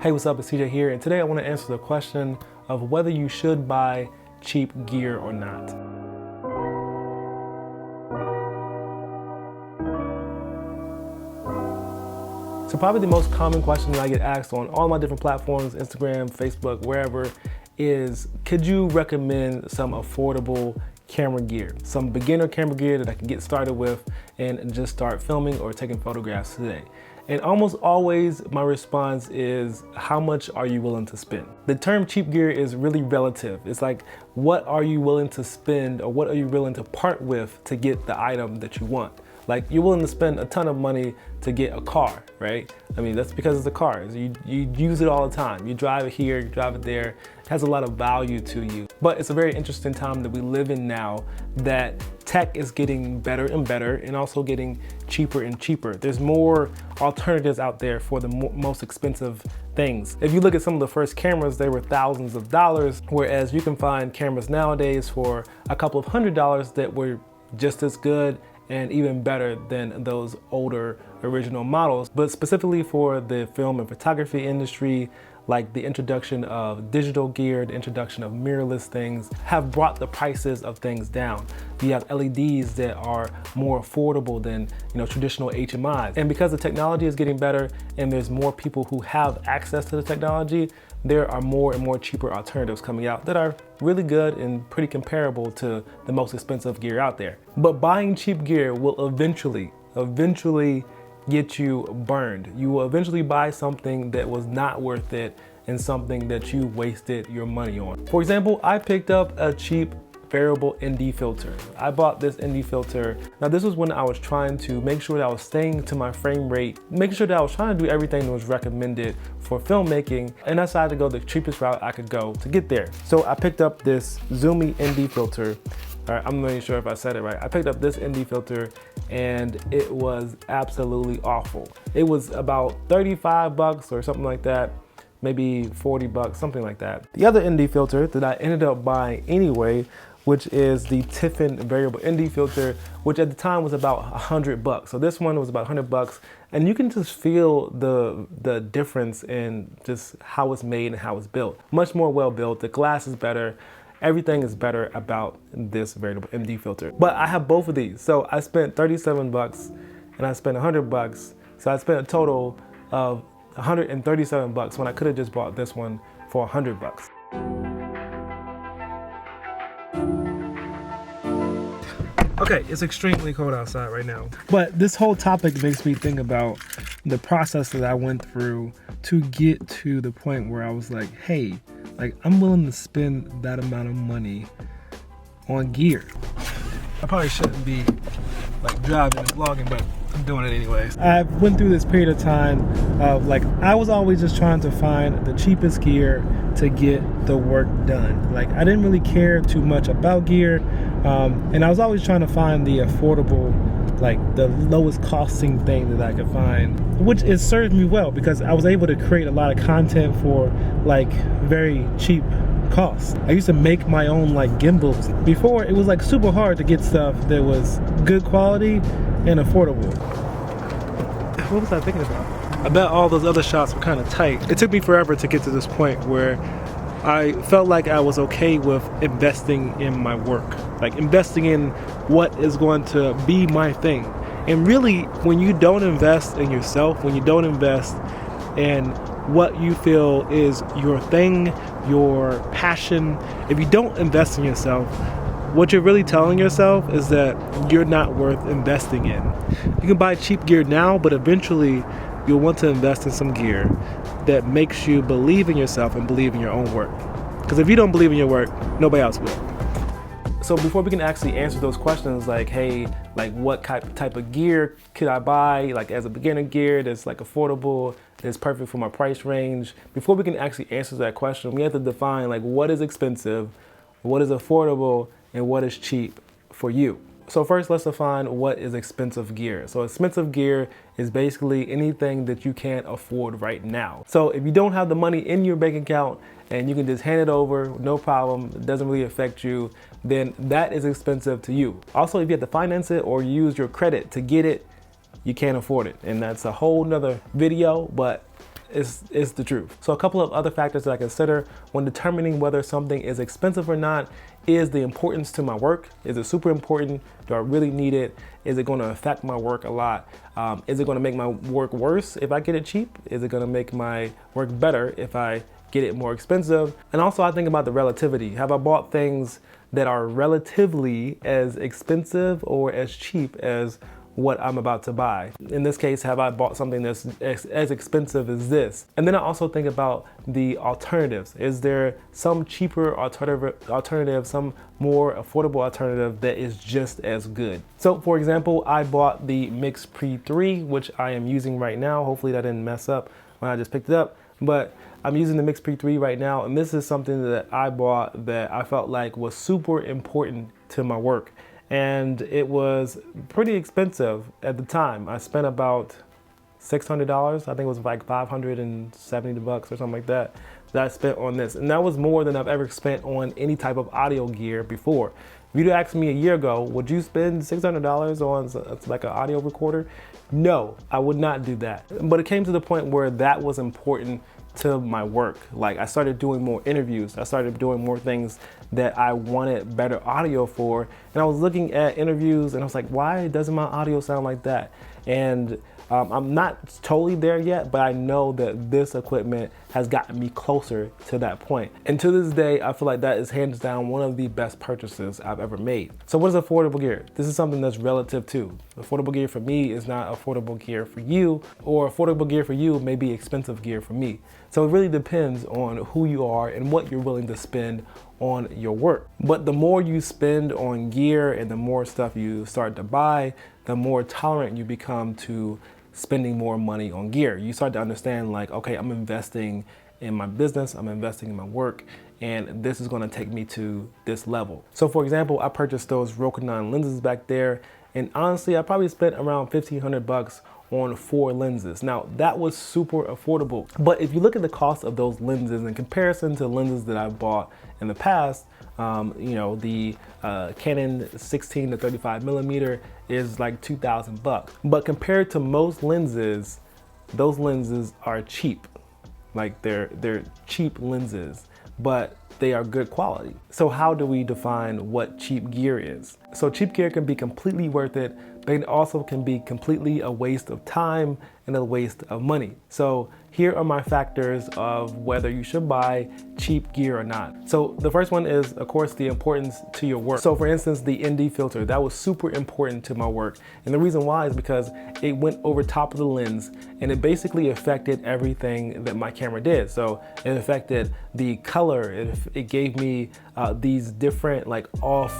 Hey, what's up? It's TJ here, and today I want to answer the question of whether you should buy cheap gear or not. So probably the most common question that I get asked on all my different platforms, Instagram, Facebook, wherever, is could you recommend some affordable camera gear, some beginner camera gear that I can get started with and just start filming or taking photographs today? And almost always my response is, how much are you willing to spend? The term cheap gear is really relative. It's like, what are you willing to spend or what are you willing to part with to get the item that you want? Like, you're willing to spend a ton of money to get a car, right? I mean, that's because it's a car. You use it all the time. You drive it here, you drive it there. It has a lot of value to you. But it's a very interesting time that we live in now that tech is getting better and better and also getting cheaper and cheaper. There's more alternatives out there for the most expensive things. If you look at some of the first cameras, they were thousands of dollars, whereas you can find cameras nowadays for a couple of $100s that were just as good and even better than those older original models. But specifically for the film and photography industry, like the introduction of digital gear, the introduction of mirrorless things have brought the prices of things down. You have LEDs that are more affordable than traditional HMIs. And because the technology is getting better and there's more people who have access to the technology, there are more and more cheaper alternatives coming out that are really good and pretty comparable to the most expensive gear out there. But buying cheap gear will eventually get you burned. You will eventually buy something that was not worth it and something that you wasted your money on. For example, I picked up a cheap variable ND filter. I bought this ND filter. Now this was when I was trying to make sure that I was staying to my frame rate, making sure that I was trying to do everything that was recommended for filmmaking, and I decided to go the cheapest route I could go to get there. So I picked up this Zoomy ND filter. All right, I'm not even sure if I said it right. I picked up this ND filter and it was absolutely awful. It was about 35 bucks or something like that, maybe 40 bucks, something like that. The other ND filter that I ended up buying anyway, which is the Tiffen variable ND filter, which at the time was about 100 bucks. So this one was about 100 bucks, and you can just feel the difference in just how it's made and how it's built. Much more well built, the glass is better, everything is better about this variable ND filter. But I have both of these. So I spent 37 bucks and I spent 100 bucks. So I spent a total of 137 bucks when I could have just bought this one for 100 bucks. Okay, it's extremely cold outside right now. But this whole topic makes me think about the process that I went through to get to the point where I was like, hey, I'm willing to spend that amount of money on gear. I probably shouldn't be driving and vlogging, but I'm doing it anyways. I went through this period of time of I was always just trying to find the cheapest gear to get the work done. I didn't really care too much about gear, and I was always trying to find the affordable, the lowest costing thing that I could find, which has served me well because I was able to create a lot of content for very cheap costs. I used to make my own gimbals. Before, it was super hard to get stuff that was good quality and affordable. What was I thinking about? I bet all those other shots were kind of tight. It took me forever to get to this point where I felt like I was okay with investing in my work, investing in what is going to be my thing. And really, when you don't invest in yourself, when you don't invest in what you feel is your thing, your passion, if you don't invest in yourself, what you're really telling yourself is that you're not worth investing in. You can buy cheap gear now, but eventually you'll want to invest in some gear that makes you believe in yourself and believe in your own work. Because if you don't believe in your work, nobody else will. So before we can actually answer those questions, hey, what type of gear could I buy, as a beginner gear that's affordable, that's perfect for my price range? Before we can actually answer that question, we have to define what is expensive, what is affordable, and what is cheap for you. So first, let's define what is expensive gear. So expensive gear is basically anything that you can't afford right now. So if you don't have the money in your bank account and you can just hand it over, no problem, it doesn't really affect you, then that is expensive to you. Also, if you have to finance it or use your credit to get it, you can't afford it. And that's a whole nother video, but is the truth. So a couple of other factors that I consider when determining whether something is expensive or not is the importance to my work. Is it super important? Do I really need it? Is it going to affect my work a lot? Is it going to make my work worse if I get it cheap? Is it going to make my work better if I get it more expensive? And also I think about the relativity. Have I bought things that are relatively as expensive or as cheap as what I'm about to buy? In this case, have I bought something that's as expensive as this? And then I also think about the alternatives. Is there some cheaper alternative, some more affordable alternative that is just as good? So for example, I bought the MixPre 3, which I am using right now. Hopefully that didn't mess up when I just picked it up, but I'm using the MixPre 3 right now. And this is something that I bought that I felt like was super important to my work. And it was pretty expensive at the time. I spent about $600. I think it was like 570 bucks or something like that I spent on this. And that was more than I've ever spent on any type of audio gear before. If you'd asked me a year ago, would you spend $600 on like an audio recorder? No, I would not do that. But it came to the point where that was important to my work. Like I started doing more interviews. I started doing more things that I wanted better audio for. And I was looking at interviews and I was like, why doesn't my audio sound like that? And I'm not totally there yet, but I know that this equipment has gotten me closer to that point. And to this day, I feel like that is hands down one of the best purchases I've ever made. So what is affordable gear? This is something that's relative too. Affordable gear for me is not affordable gear for you, or affordable gear for you may be expensive gear for me. So it really depends on who you are and what you're willing to spend on your work. But the more you spend on gear and the more stuff you start to buy, the more tolerant you become to spending more money on gear. You start to understand like, okay, I'm investing in my business, I'm investing in my work, and this is gonna take me to this level. So for example, I purchased those Rokinon lenses back there, and honestly, I probably spent around 1,500 bucks on 4 lenses. Now that was super affordable, but if you look at the cost of those lenses in comparison to lenses that I've bought in the past, you know, the Canon 16 to 35 millimeter is like 2,000 bucks. But compared to most lenses, those lenses are cheap. Like they're cheap lenses, but they are good quality. So how do we define what cheap gear is? So cheap gear can be completely worth it, but it also can be completely a waste of time and a waste of money. So here are my factors of whether you should buy cheap gear or not. So the first one is, of course, the importance to your work. So for instance, the ND filter, that was super important to my work. And the reason why is because it went over top of the lens and it basically affected everything that my camera did. So it affected the color, it gave me these different like off,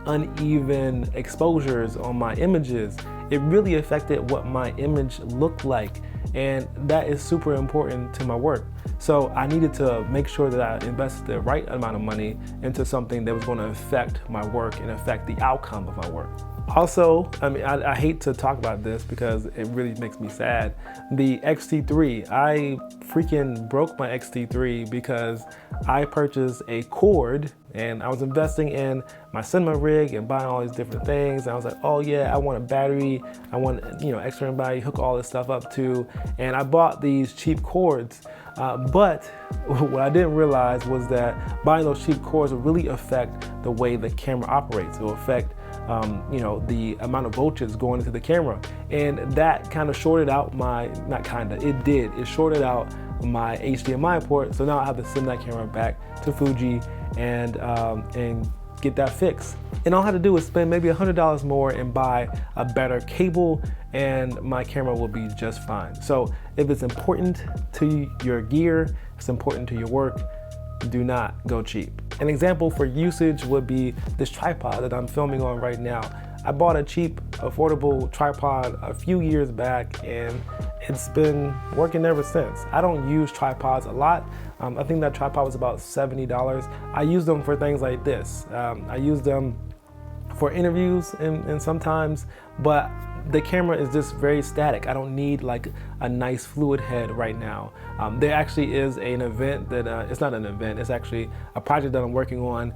uneven exposures on my images. It really affected what my image looked like, and that is super important to my work. So I needed to make sure that I invested the right amount of money into something that was going to affect my work and affect the outcome of my work. Also, I mean, I hate to talk about this because it really makes me sad. The X-T3, I freaking broke my X-T3 because I purchased a cord and I was investing in my cinema rig and buying all these different things. And I was like, oh yeah, I want a battery. I want, you know, external battery, hook all this stuff up to. And I bought these cheap cords. But what I didn't realize was that buying those cheap cords will really affect the way the camera operates. It will affect you know, the amount of voltage going into the camera. And that kind of shorted out my, not kind of, it did. It shorted out my HDMI port. So now I have to send that camera back to Fuji and get that fixed. And all I had to do is spend maybe $100 more and buy a better cable, and my camera will be just fine. So if it's important to your gear, it's important to your work, do not go cheap. An example for usage would be this tripod that I'm filming on right now. I bought a cheap, affordable tripod a few years back, and it's been working ever since. I don't use tripods a lot. I think that tripod was about $70. I use them for things like this. I use them for interviews and sometimes, but the camera is just very static. I don't need like a nice fluid head right now. There actually is an event that, it's not an event, it's actually a project that I'm working on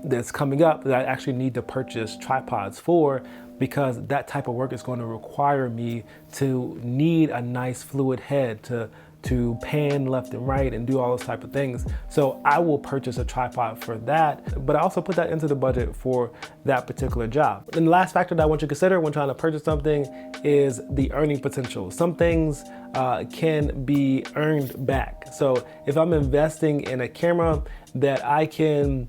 that's coming up that I actually need to purchase tripods for, because that type of work is going to require me to need a nice fluid head to pan left and right and do all those type of things. So I will purchase a tripod for that, but I also put that into the budget for that particular job. And the last factor that I want you to consider when trying to purchase something is the earning potential. Some things can be earned back. So if I'm investing in a camera that I can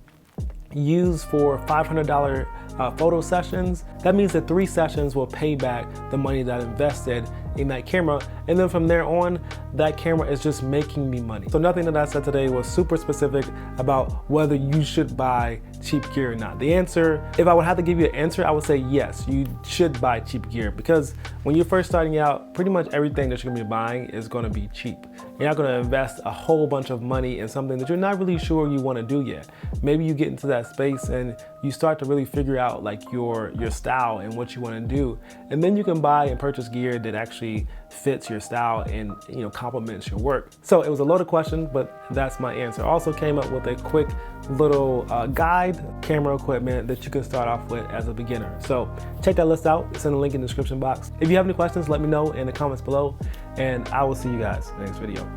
use for $500 photo sessions, that means that 3 sessions will pay back the money that I invested in that camera. And then from there on, that camera is just making me money. So nothing that I said today was super specific about whether you should buy cheap gear or not. The answer, if I would have to give you an answer, I would say yes, you should buy cheap gear, because when you're first starting out, pretty much everything that you're gonna be buying is gonna be cheap. You're not gonna invest a whole bunch of money in something that you're not really sure you wanna do yet. Maybe you get into that space and you start to really figure out like your style and what you wanna do. And then you can buy and purchase gear that actually fits your style and complements your work. So it was a loaded question, but that's my answer. I also came up with a quick little guide, camera equipment that you can start off with as a beginner. So check that list out. It's in the link in the description box. If you have any questions, let me know in the comments below, and I will see you guys in the next video.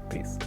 Peace.